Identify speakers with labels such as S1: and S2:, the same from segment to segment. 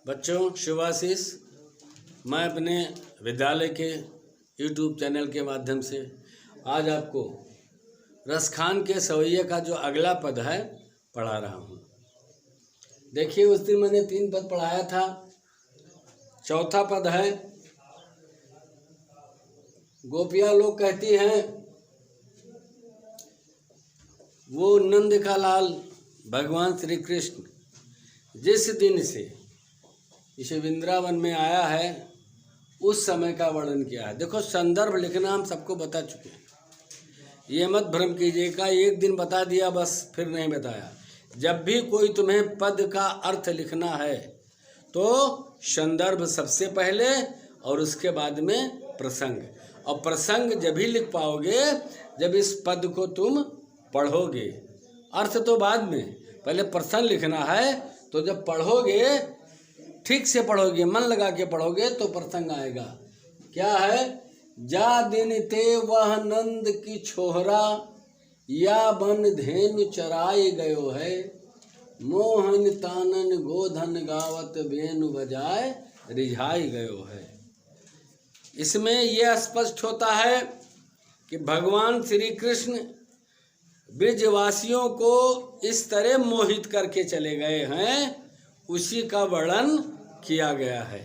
S1: बच्चों शुभाशीष, मैं अपने विद्यालय के YouTube चैनल के माध्यम से आज आपको रसखान के सवैये का जो अगला पद है पढ़ा रहा हूँ। देखिए, उस दिन मैंने 3 पद पढ़ाया था। चौथा पद है, गोपियाँ लोग कहती हैं वो नंद का लाल भगवान श्री कृष्ण जिस दिन से इस वृंदावन में आया है उस समय का वर्णन किया है। देखो, संदर्भ लिखना हम सबको बता चुके हैं, ये मत भ्रम कीजिएगा। एक दिन बता दिया बस, फिर नहीं बताया। जब भी कोई तुम्हें पद का अर्थ लिखना है तो संदर्भ सबसे पहले और उसके बाद में प्रसंग। और प्रसंग जब भी लिख पाओगे जब इस पद को तुम पढ़ोगे। अर्थ तो बाद में, पहले प्रसंग लिखना है। तो जब पढ़ोगे, ठीक से पढ़ोगे, मन लगा के पढ़ोगे तो प्रसंग आएगा। क्या है? जा दिन ते वह नंद की छोहरा या बन धेनु चराए गयो है, मोहन तानन गोधन गावत बेनु बजाए रिझाई गयो है। इसमें यह स्पष्ट होता है कि भगवान श्री कृष्ण ब्रजवासियों को इस तरह मोहित करके चले गए हैं, उसी का वर्णन किया गया है।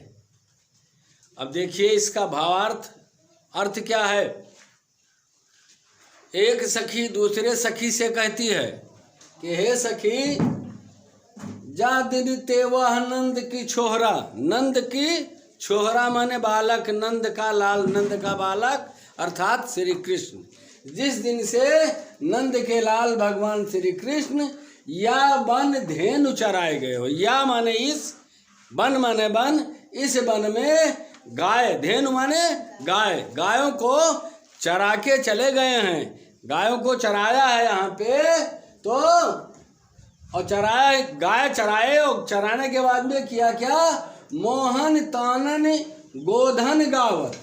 S1: अब देखिए इसका भावार्थ, अर्थ क्या है। एक सखी दूसरे सखी से कहती है कि हे सखी, जा दिन ते वह नंद की छोहरा। नंद की छोहरा माने बालक, नंद का लाल, नंद का बालक अर्थात श्री कृष्ण। जिस दिन से नंद के लाल भगवान श्री कृष्ण या वन धेनु चराए गए हो। या माने इस, वन माने वन, इस वन में गाय, धेनु माने गाय, गायों को चरा के चले गए हैं। गायों को चराया है यहाँ पे तो, और चराया, गाय चराए, और चराने के बाद में किया क्या? मोहन तानन गोधन गावत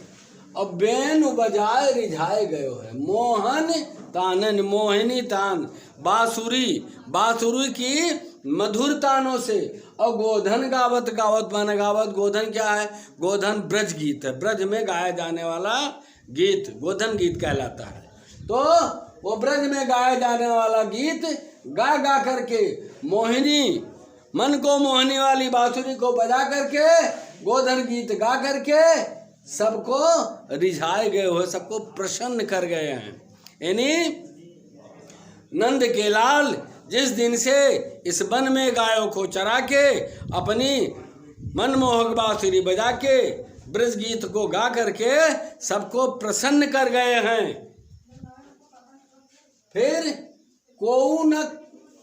S1: और बेनु बजाए रिझाए गयो है। मोहन तानन, मोहिनी तान, बांसुरी, बांसुरी की मधुर तानों से, और गोधन गावत, गावत माने गावत, गोधन क्या है? गोधन ब्रज गीत है, ब्रज में गाया जाने वाला गीत गोधन गीत कहलाता है। तो वो ब्रज में गाया जाने वाला गीत गा गा करके, मोहिनी, मन को मोहनी वाली बांसुरी को बजा करके, गोधन गीत गा करके सबको रिझाए गए हो, सबको प्रसन्न कर गए हैं। यानी नंद के लाल जिस दिन से इस वन में गायों को चरा के अपनी मनमोहक बांसुरी बजा के ब्रज गीत को गा करके सबको प्रसन्न कर गए हैं। फिर को न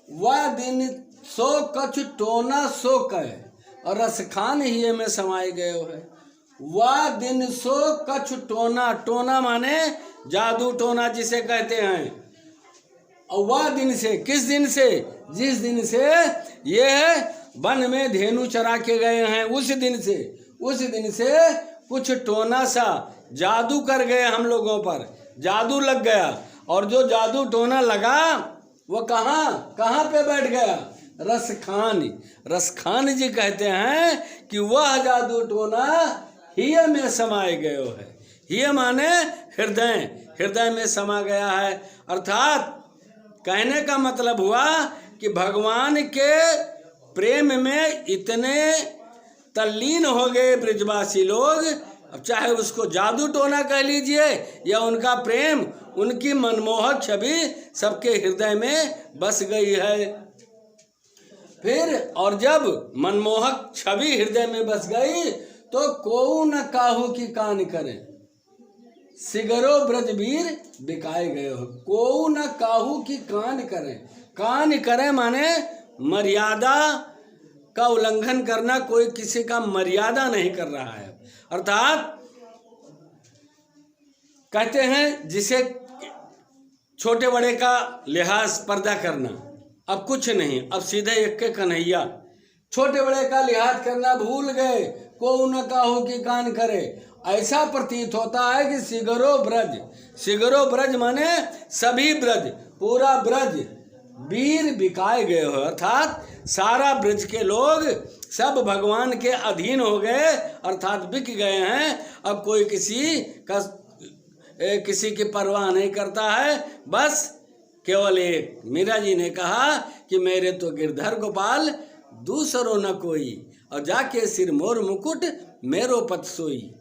S1: वह दिन सो कछ टोना सो कहे, और रसखान ही में समाये गए है। वह दिन सो कछ टोना, टोना माने जादू टोना जिसे कहते हैं। और वह दिन से, किस दिन से? जिस दिन से ये वन में धेनु चरा के गए हैं, उस दिन से कुछ टोना सा जादू कर गए हम लोगों पर, जादू लग गया। और जो जादू टोना लगा वो कहाँ पे बैठ गया? रसखान। रसखान जी कहते हैं कि वह जादू टोना हिय में समाये गयो है। हिय माने हृदय, हृदय में समा गया है। अर्थात कहने का मतलब हुआ कि भगवान के प्रेम में इतने तल्लीन हो गए ब्रजवासी लोग, अब चाहे उसको जादू टोना कह लीजिए या उनका प्रेम, उनकी मनमोहक छवि सबके हृदय में बस गई है। फिर और जब मनमोहक छवि हृदय में बस गई तो को न काहू की कान करे, सिगरो ब्रजवीर बिकाए गए हो। को न काहू की कान करे, कान करे माने मर्यादा का उल्लंघन करना, कोई किसी का मर्यादा नहीं कर रहा है। अर्थात कहते हैं जिसे छोटे बड़े का लिहाज पर्दा करना, अब कुछ नहीं, अब सीधे एक के कन्हैया। छोटे बड़े का लिहाज करना भूल गए, को न काहू की कान करे। ऐसा प्रतीत होता है कि सिगरो ब्रज, सिगरो ब्रज माने सभी ब्रज, पूरा ब्रज वीर बिकाए गए हो। अर्थात सारा ब्रज के लोग सब भगवान के अधीन हो गए, अर्थात बिक गए हैं। अब कोई किसी की परवाह नहीं करता है। बस केवल एक मीरा जी ने कहा कि मेरे तो गिरधर गोपाल दूसरो न कोई, और जाके सिर मोर मुकुट मेरो पत सोई।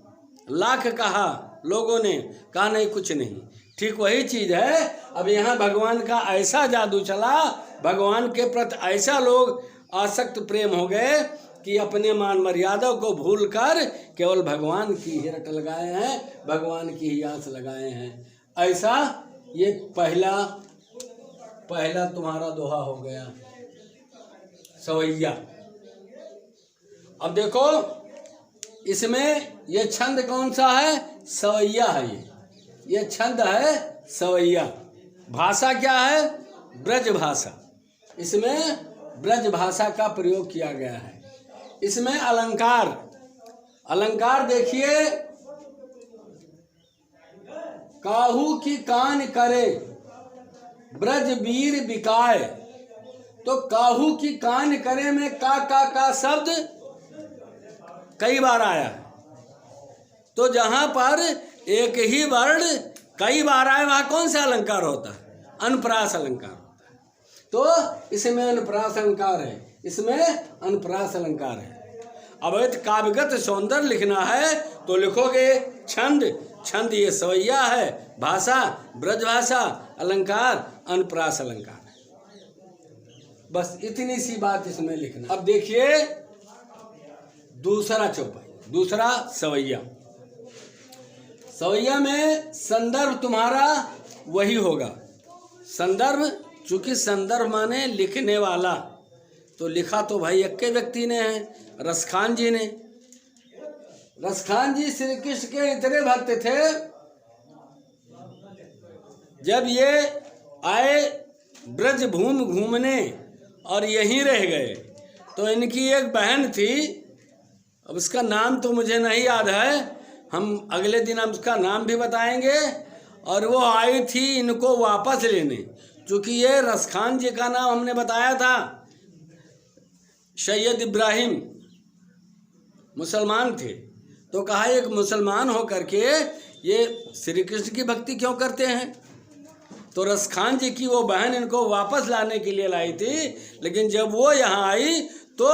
S1: लाख कहा लोगों ने, कहा नहीं कुछ नहीं। ठीक वही चीज है। अब यहाँ भगवान का ऐसा जादू चला, भगवान के प्रति ऐसा लोग आसक्त प्रेम हो गए कि अपने मान मर्यादा को भूलकर केवल भगवान की ही रट लगाए हैं, भगवान की ही आस लगाए हैं। ऐसा ये पहला तुम्हारा दोहा हो गया, सवैया। अब देखो इसमें ये छंद कौन सा है? सवैया है। ये छंद है सवैया। भाषा क्या है? ब्रज भाषा। इसमें ब्रज भाषा का प्रयोग किया गया है। इसमें अलंकार देखिए, काहू की कान करे ब्रज वीर बिकाए। तो काहू की कान करे में का शब्द कई बार आया है। तो जहां पर एक ही वर्ण कई बार आए वहां कौन सा अलंकार होता है? अनुप्रास अलंकार होता है। तो इसमें अनुप्रास अलंकार है, इसमें अनुप्रास अलंकार है। अब काव्यगत सौंदर्य लिखना है तो लिखोगे छंद ये सवैया है, भाषा ब्रज भाषा, अलंकार अनुप्रास अलंकार है। बस इतनी सी बात इसमें लिखना। अब देखिए दूसरा चौपाई, दूसरा सवैया। सवैया में संदर्भ तुम्हारा वही होगा। संदर्भ, चूंकि संदर्भ माने लिखने वाला, तो लिखा तो भाई एक के व्यक्ति ने है, रसखान जी ने। रसखान जी श्री कृष्ण के इतने भक्त थे, जब ये आए ब्रज भूमि घूमने और यहीं रह गए, तो इनकी एक बहन थी, अब उसका नाम तो मुझे नहीं याद है, हम अगले दिन हम उसका नाम भी बताएंगे। और वो आई थी इनको वापस लेने, क्योंकि ये रसखान जी का नाम हमने बताया था, सैयद इब्राहिम मुसलमान थे। तो कहा एक मुसलमान हो करके ये श्री कृष्ण की भक्ति क्यों करते हैं? तो रसखान जी की वो बहन इनको वापस लाने के लिए लाई थी। लेकिन जब वो यहाँ आई तो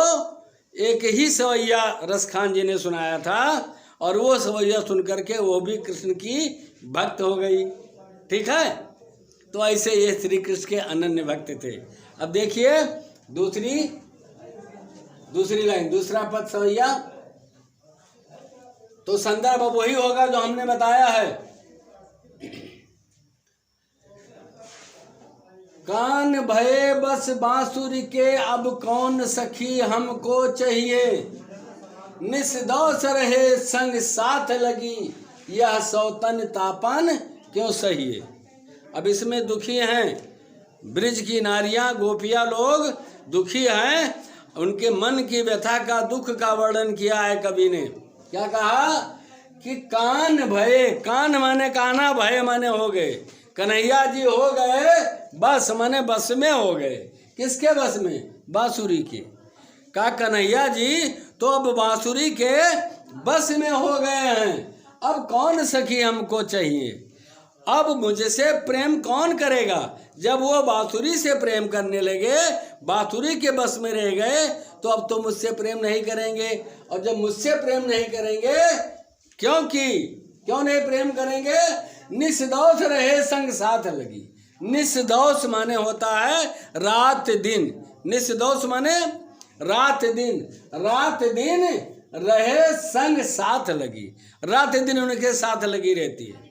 S1: एक ही सवैया रसखान जी ने सुनाया था, और वो सवैया सुन करके वो भी कृष्ण की भक्त हो गई। ठीक है, तो ऐसे ये श्री कृष्ण के अनन्य भक्त थे। अब देखिए दूसरी लाइन, दूसरा पद सवैया। तो संदर्भ अब वही होगा जो हमने बताया है। कान भये बस बांसुरी के, अब कौन सखी हमको चाहिए। निस्दौस रहे संग साथ लगी, यह सौतन तापन क्यों सहिए। अब इसमें दुखी हैं ब्रिज की नारियां, गोपियां लोग दुखी हैं। उनके मन की व्यथा का, दुख का वर्णन किया है कवि ने। क्या कहा कि कान भये, कान माने काना, भय माने हो गए, कन्हैया जी हो गए बस, माने बस में हो गए। किसके बस में? बांसुरी के। का कन्हैया जी तो अब बांसुरी के बस में हो गए हैं। अब कौन सखी हमको चाहिए, अब मुझसे प्रेम कौन करेगा। जब वो बांसुरी से प्रेम करने लगे, बांसुरी के बस में रह गए, तो अब तो मुझसे प्रेम नहीं करेंगे। और जब मुझसे प्रेम नहीं करेंगे, क्यों नहीं प्रेम करेंगे? निस्दौस रहे संग साथ लगी। निस्दौस माने होता है रात दिन। निस्दौस माने रात दिन, रात दिन रहे संग साथ लगी, रात दिन उनके साथ लगी रहती है।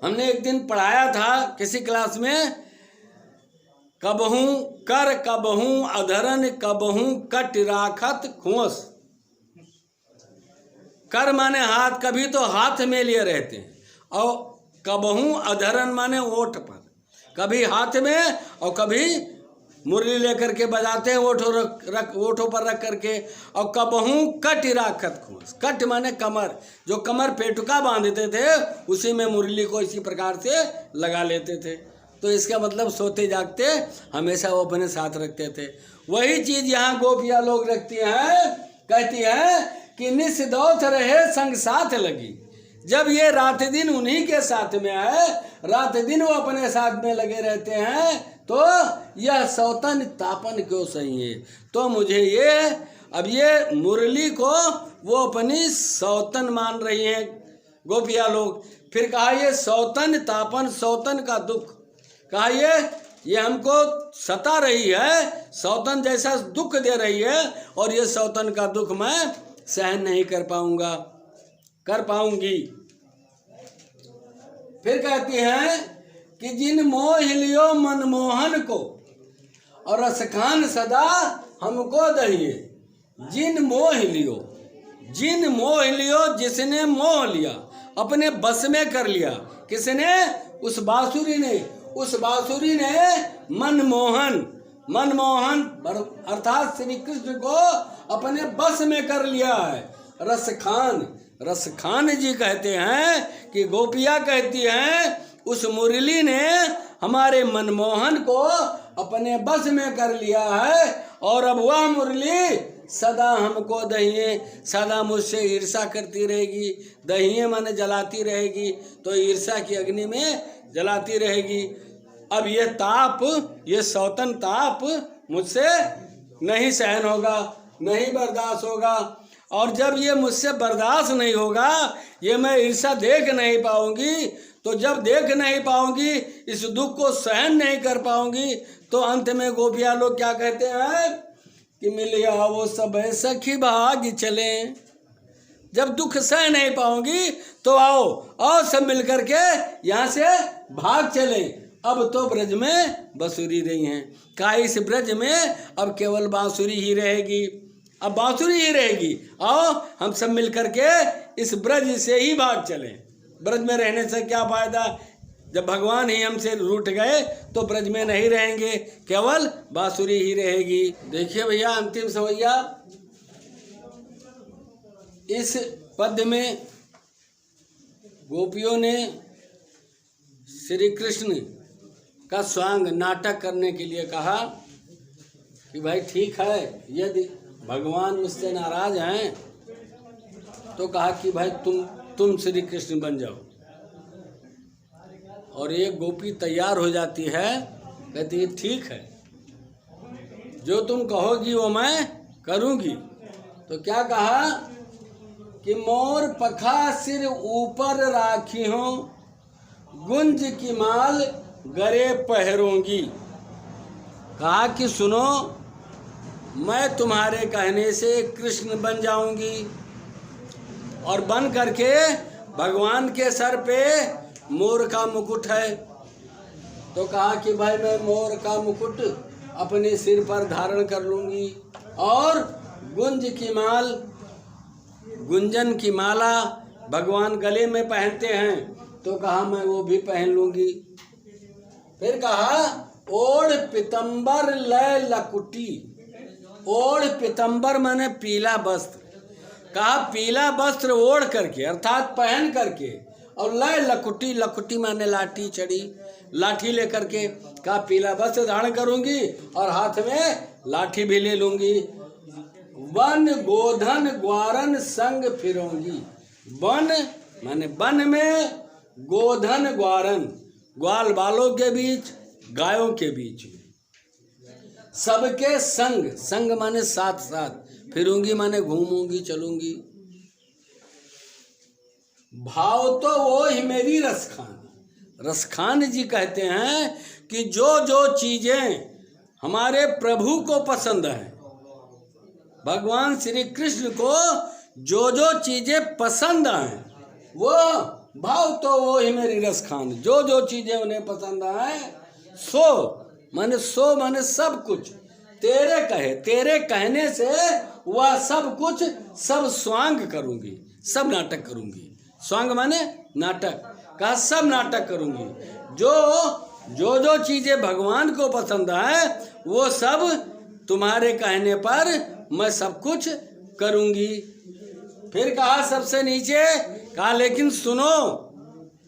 S1: हमने एक दिन पढ़ाया था किसी क्लास में, कबहू कर कबहू अधरन कबहू कट राखत खोस। कर माने हाथ, कभी तो हाथ में लिए रहते हैं, और कबहू अधरन माने ओठ पर, कभी हाथ में और कभी मुरली लेकर के बजाते हैं ओठों पर रख करके। और कबहू कट राखत खोस, कट माने कमर, जो कमर पेटुका बांधते थे उसी में मुरली को इसी प्रकार से लगा लेते थे। तो इसका मतलब सोते जागते हमेशा वो अपने साथ रखते थे। वही चीज यहाँ गोपियाँ लोग रखती हैं, कहती हैं कि निस दौथ रहे संग साथ लगी। जब ये रात दिन उन्हीं के साथ में है, रात दिन वो अपने साथ में लगे रहते हैं, तो यह सौतन तापन क्यों सही है। तो मुझे ये अब ये मुरली को वो अपनी सौतन मान रही हैं गोपियाँ लोग। फिर कहा ये सौतन तापन, सौतन का दुख, कहा ये हमको सता रही है, सौतन जैसा दुख दे रही है, और ये सौतन का दुख मैं सहन नहीं कर पाऊंगी। फिर कहती हैं कि जिन मोह लियो मनमोहन को और रसखान सदा हमको दहिए। जिन मोह लियो, जिसने मोह लिया, अपने बस में कर लिया, किसने? उस बांसुरी ने मनमोहन अर्थात श्री कृष्ण को अपने बस में कर लिया है। रसखान जी कहते हैं कि गोपियाँ कहती हैं उस मुरली ने हमारे मनमोहन को अपने बस में कर लिया है, और अब वह मुरली सदा हमको दहिए, सदा मुझसे ईर्षा करती रहेगी। दहिए माने जलाती रहेगी, तो ईर्षा की अग्नि में जलाती रहेगी। अब ये ताप, ये सौतन ताप मुझसे नहीं सहन होगा, नहीं बर्दाश्त होगा। और जब ये मुझसे बर्दाश्त नहीं होगा, ये मैं ईर्षा देख नहीं पाऊंगी, तो जब देख नहीं पाऊंगी, इस दुख को सहन नहीं कर पाऊंगी, तो अंत में गोपियाँ लोग क्या कहते हैं कि मिलिया वो सब सखी भाग चले। जब दुख सह नहीं पाऊंगी तो आओ सब मिलकर के यहाँ से भाग चले। अब तो ब्रज में बांसुरी रही हैं, का इस ब्रज में अब केवल बांसुरी ही रहेगी, अब बांसुरी ही रहेगी। आओ हम सब मिलकर के इस ब्रज से ही भाग चलें। ब्रज में रहने से क्या फायदा, जब भगवान ही हमसे रूठ गए तो ब्रज में नहीं रहेंगे, केवल बांसुरी ही रहेगी। देखिए भैया अंतिम सवैया, इस पद्य में गोपियों ने श्री कृष्ण का स्वांग नाटक करने के लिए कहा कि भाई ठीक है, यदि भगवान मुझसे नाराज हैं तो कहा कि भाई तुम श्री कृष्ण बन जाओ। और एक गोपी तैयार हो जाती है, कहती है ठीक है, जो तुम कहोगी वो मैं करूँगी। तो क्या कहा कि मोर पखा सिर ऊपर राखी हो, गुंज की माल गरे पहरोंगी। कहा कि सुनो, मैं तुम्हारे कहने से कृष्ण बन जाऊंगी, और बन करके भगवान के सर पे मोर का मुकुट है। तो कहा कि भाई मैं मोर का मुकुट अपने सिर पर धारण कर लूंगी, और गुंज की माल, गुंजन की माला भगवान गले में पहनते हैं, तो कहा मैं वो भी पहन लूंगी। फिर कहा ओढ़ पितंबर लय लकुटी। ओढ़ पितंबर माने पीला वस्त्र, कहा पीला वस्त्र ओढ़ करके अर्थात पहन करके, और लय लकुटी, लकुटी माने लाठी छड़ी, लाठी लेकर के, कहा पीला वस्त्र धारण करूंगी और हाथ में लाठी भी ले लूंगी। वन गोधन ग्वारन संग फिरूंगी। वन माने वन में, गोधन ग्वारन ग्वाल बालों के बीच, गायों के बीच, सबके संग, संग माने साथ साथ, फिरूंगी माने घूमूंगी चलूंगी। भाव तो वो ही मेरी रसखान। रसखान जी कहते हैं कि जो जो चीजें हमारे प्रभु को पसंद है, भगवान श्री कृष्ण को जो जो चीजें पसंद हैं, वो भाव तो वो ही मेरी रसखान। जो जो चीजें उन्हें पसंद आए, सो माने सब कुछ तेरे कहे, तेरे कहने से वह सब कुछ, सब स्वांग करूंगी, सब नाटक करूंगी। स्वांग माने नाटक, का सब नाटक करूंगी। जो जो चीजें भगवान को पसंद है वो सब तुम्हारे कहने पर मैं सब कुछ करूंगी। फिर कहा सबसे नीचे, कहा लेकिन सुनो,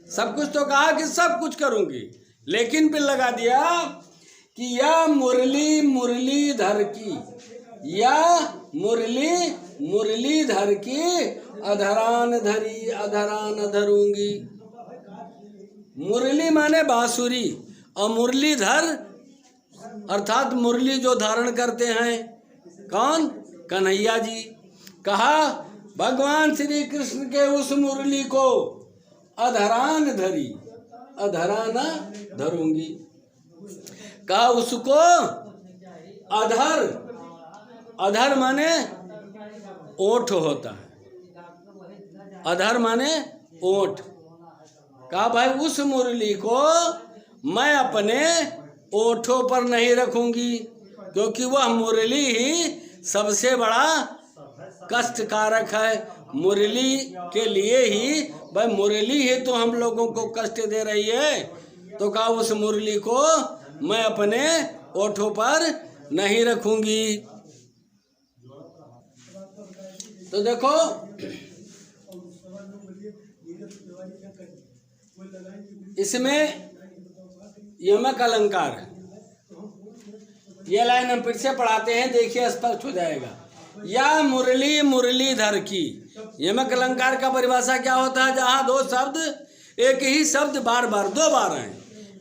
S1: सब कुछ तो कहा कि सब कुछ करूंगी, लेकिन फिर लगा दिया कि या मुरली मुरलीधर की, या मुरली मुरलीधर की अधरान धरी अधरान धरूंगी। मुरली माने बांसुरी और मुरलीधर अर्थात मुरली जो धारण करते हैं कौन? कन्हैया जी। कहा भगवान श्री कृष्ण के उस मुरली को अधरान धरी अधरान धरूंगी। कहा उसको अधर, अधर माने ओठ होता है, अधर माने ओठ। कहा भाई उस मुरली को मैं अपने ओठों पर नहीं रखूंगी, क्योंकि वह मुरली ही सबसे बड़ा कष्टकारक है। मुरली के लिए ही, भाई मुरली ही तो हम लोगों को कष्ट दे रही है। तो कहा उस मुरली को मैं अपने ओठों पर नहीं रखूंगी। तो देखो इसमें यमक अलंकार है। ये लाइन हम फिर से पढ़ाते हैं, देखिए स्पष्ट हो जाएगा। या मुरली मुरलीधर की, यमक अलंकार का परिभाषा क्या होता है? जहाँ दो शब्द, एक ही शब्द बार बार दो बार आए,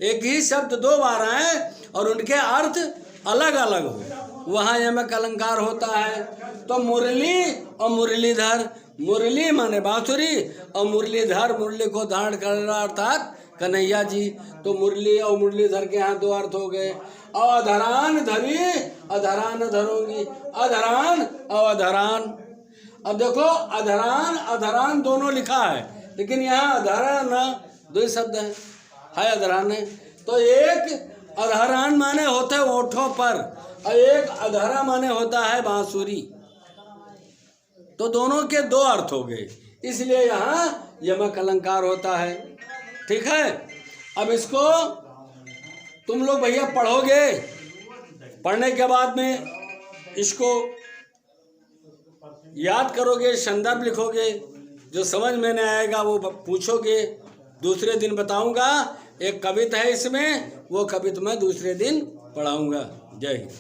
S1: एक ही शब्द दो बार आए और उनके अर्थ अलग अलग हो, वहाँ यमक अलंकार होता है। तो मुरली और मुरलीधर, मुरली माने बांसुरी और मुरलीधर मुरली को धारण कर रहा अर्थात कन्हैया जी। तो मुरली और मुरलीधर के यहाँ दो अर्थ हो गए। और अधरान धरी अधरान धरूंगी, अधरान और अधरान। अब देखो अधरान अधरान दोनों लिखा है, लेकिन यहाँ अधरान दो ही शब्द है अधरान है। तो एक अधरान माने होता है ओठों पर और एक अधरा माने होता है बांसुरी। तो दोनों के दो अर्थ हो गए, इसलिए यहाँ यमक अलंकार होता है। ठीक है, अब इसको तुम लोग भैया पढ़ोगे, पढ़ने के बाद में इसको याद करोगे, संदर्भ लिखोगे, जो समझ में नहीं आएगा वो पूछोगे, दूसरे दिन बताऊंगा। एक कविता है इसमें, वो कविता मैं दूसरे दिन पढ़ाऊंगा। जय हिंद।